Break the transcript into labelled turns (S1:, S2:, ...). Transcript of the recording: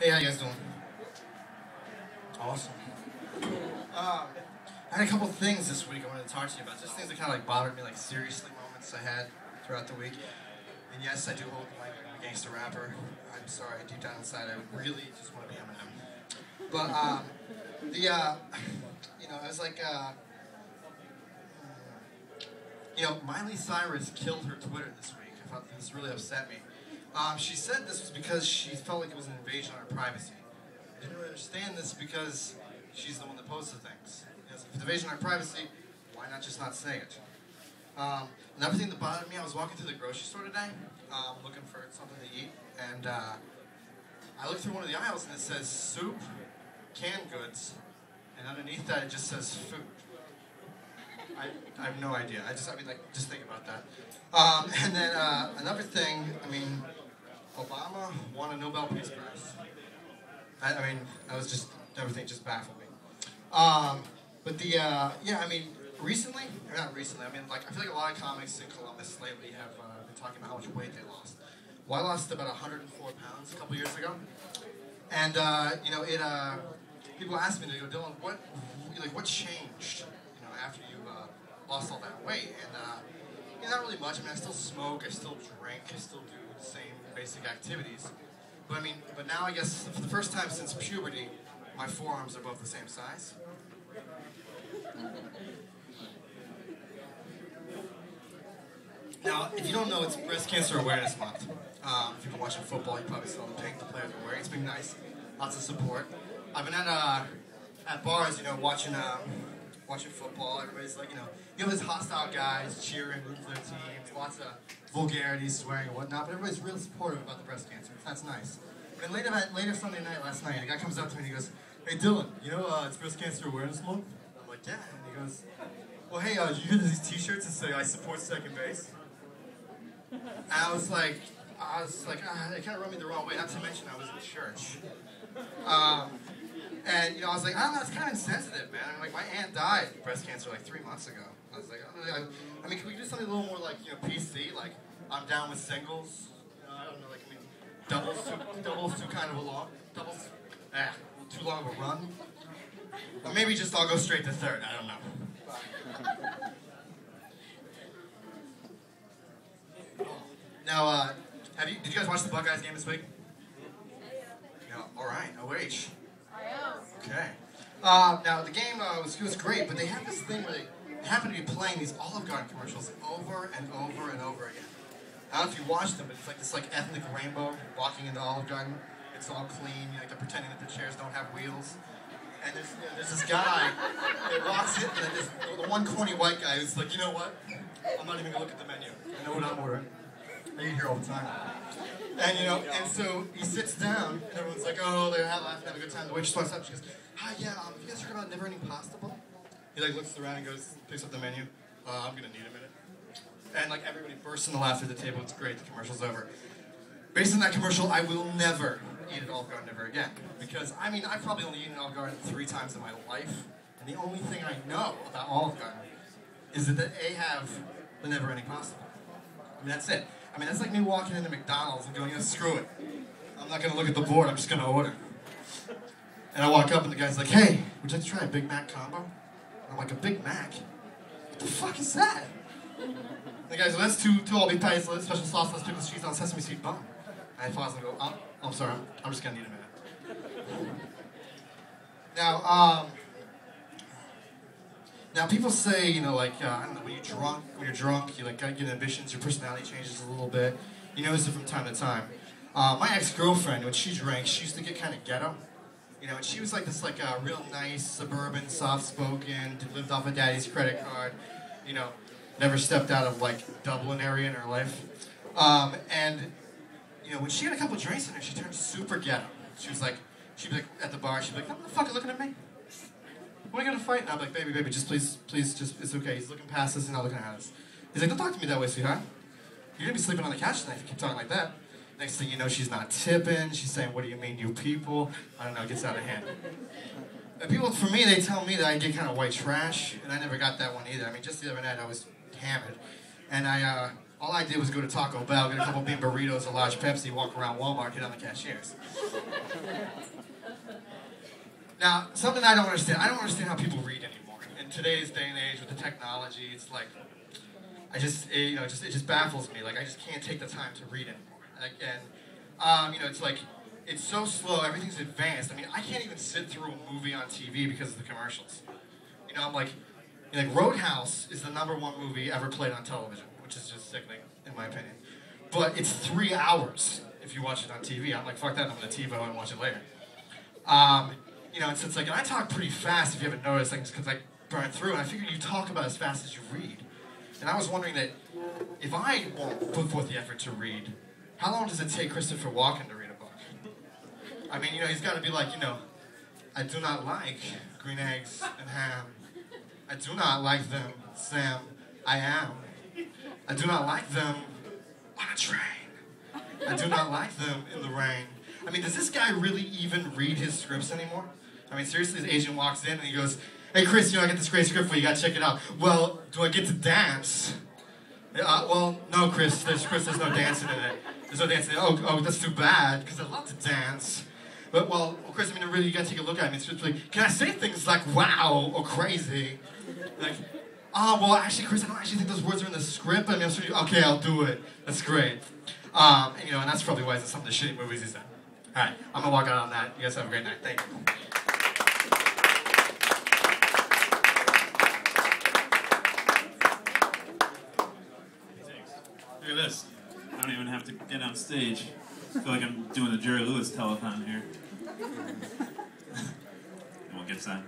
S1: Hey, how you guys doing? Awesome. I had a couple things this week I wanted to talk to you about. Just things that kind of like bothered me, like seriously moments I had throughout the week. And yes, I do hold like I'm a gangster rapper. I'm sorry, deep down inside, I really just want to be Eminem. But I was like, Miley Cyrus killed her Twitter this week. I thought this really upset me. She said this was because she felt like it was an invasion on her privacy. I didn't really understand this because she's the one that posted things. If it's an invasion on her privacy, why not just not say it? Another thing that bothered me, I was walking through the grocery store today, looking for something to eat, and I looked through one of the aisles and it says soup, canned goods, and underneath that it just says food. I have no idea. Just think about that. And then another thing, Obama won a Nobel Peace Prize. Everything just baffled me. Recently, or not recently, I feel like a lot of comics in Columbus lately have been talking about how much weight they lost. Well, I lost about 104 pounds a couple years ago. And, people ask me, they go, Dylan, what changed, after you lost all that weight? And, not really much. I still smoke, I still drink, I still do the same basic activities. But now I guess for the first time since puberty, my forearms are both the same size. Now, if you don't know, it's Breast Cancer Awareness Month. If you've been watching football, you probably saw the pink the players are wearing. It's been nice. Lots of support. I've been at bars, watching football. Everybody's like, you have these hostile guys cheering, rooting for their teams, lots of vulgarities, swearing and whatnot, but everybody's real supportive about the breast cancer. That's nice. And later Sunday night, last night, a guy comes up to me and he goes, "Hey Dylan, it's Breast Cancer Awareness Month?" I'm like, "Yeah." And he goes, "Well, hey, did you get these t-shirts that say I support second base?" And I was like, it kind of rubbed me the wrong way, not to mention I was in church. And, I was like, I don't know, it's kind of insensitive, man. My aunt died of breast cancer 3 months ago. I was like, can we do something a little more PC? Like, I'm down with singles. I don't know, doubles too kind of a long, too long of a run. Or maybe just I'll go straight to third, I don't know. Now, did you guys watch the Buckeyes game this week? No, alright, OH. Okay. Now the game was great, but they have this thing where they happen to be playing these Olive Garden commercials over and over and over again. I don't know if you watched them, but it's like this ethnic rainbow walking into Olive Garden. It's all clean, they're pretending that the chairs don't have wheels. And there's this guy that walks in, and there's the one corny white guy who's like, you know what? I'm not even gonna look at the menu. I know what I'm ordering. I eat here all the time. And and so he sits down, and everyone's like, oh, they're laughing, having a good time. The waitress walks up, she goes, "Hi, yeah, have you guys heard about Never Ending Pasta Bowl?" He looks around and goes, picks up the menu. I'm gonna need a minute. And everybody bursts into laughter at the table. It's great. The commercial's over. Based on that commercial, I will never eat at Olive Garden ever again, because I've probably only eaten at Olive Garden 3 times in my life, and the only thing I know about Olive Garden is that they have the Never Ending Pasta Bowl. That's it. That's like me walking into McDonald's and going, screw it. I'm not going to look at the board, I'm just going to order. And I walk up and the guy's like, "Hey, would you like to try a Big Mac combo?" And I'm like, "A Big Mac? What the fuck is that?" And the guy's like, "That's two all-beef patties, special sauce, less pickles, cheese on sesame seed bun." And I pause and go, "Oh, I'm sorry, I'm just going to need a minute." Now people say, I don't know, when you're drunk, you get ambitions, your personality changes a little bit. You notice it from time to time. My ex-girlfriend, when she drank, she used to get kind of ghetto. And she was this real nice, suburban, soft-spoken, lived off of daddy's credit card, never stepped out of Dublin area in her life. When she had a couple drinks in her, she turned super ghetto. She'd be at the bar, she'd be like, "No, motherfucker looking at me? What are you gonna fight?" And I'm like, baby, just please, it's okay. He's looking past us and not looking at us. He's like, "Don't talk to me that way, sweetheart. You're gonna be sleeping on the couch tonight if you keep talking like that." Next thing you know, she's not tipping. She's saying, "What do you mean, you people?" I don't know, it gets out of hand. And people, for me, they tell me that I get kind of white trash, and I never got that one either. Just the other night, I was hammered. And I All I did was go to Taco Bell, get a couple bean burritos, a large Pepsi, walk around Walmart, get on the cashiers. Now, something I don't understand how people read anymore. In today's day and age with the technology, it's like, it just baffles me. Like, I just can't take the time to read anymore. It's like, it's so slow, everything's advanced. I mean, I can't even sit through a movie on TV because of the commercials. You know, I'm like Roadhouse is the #1 movie ever played on television, which is just sickening, in my opinion. But it's 3 hours if you watch it on TV. I'm like, fuck that, I'm gonna TiVo and watch it later. And so it's like, and I talk pretty fast, if you haven't noticed, like, because I burn through, and I figured you talk about as fast as you read. And I was wondering that if I won't put forth the effort to read, how long does it take Christopher Walken to read a book? I mean, he's got to be like, I do not like green eggs and ham. I do not like them, Sam. I am. I do not like them on a train. I do not like them in the rain. I mean, does this guy really even read his scripts anymore? I mean, seriously, his agent walks in and he goes, hey, Chris, I got this great script for you. You got to check it out. Well, do I get to dance? Well, no, Chris, there's no dancing in it. There's no dancing in it. Oh, that's too bad, because I love to dance. But, well, Chris, I mean, really, you got to take a look at me. It's just like, can I say things like wow or crazy? Like, well, actually, Chris, I don't actually think those words are in the script. I mean, okay, I'll do it. That's great. And that's probably why it's some of the shitty movies he's in. All right, I'm going to walk out on that. You guys have a great night. Thank you.
S2: Look at this. I don't even have to get on stage. I feel like I'm doing the Jerry Lewis telethon here. And we'll get that.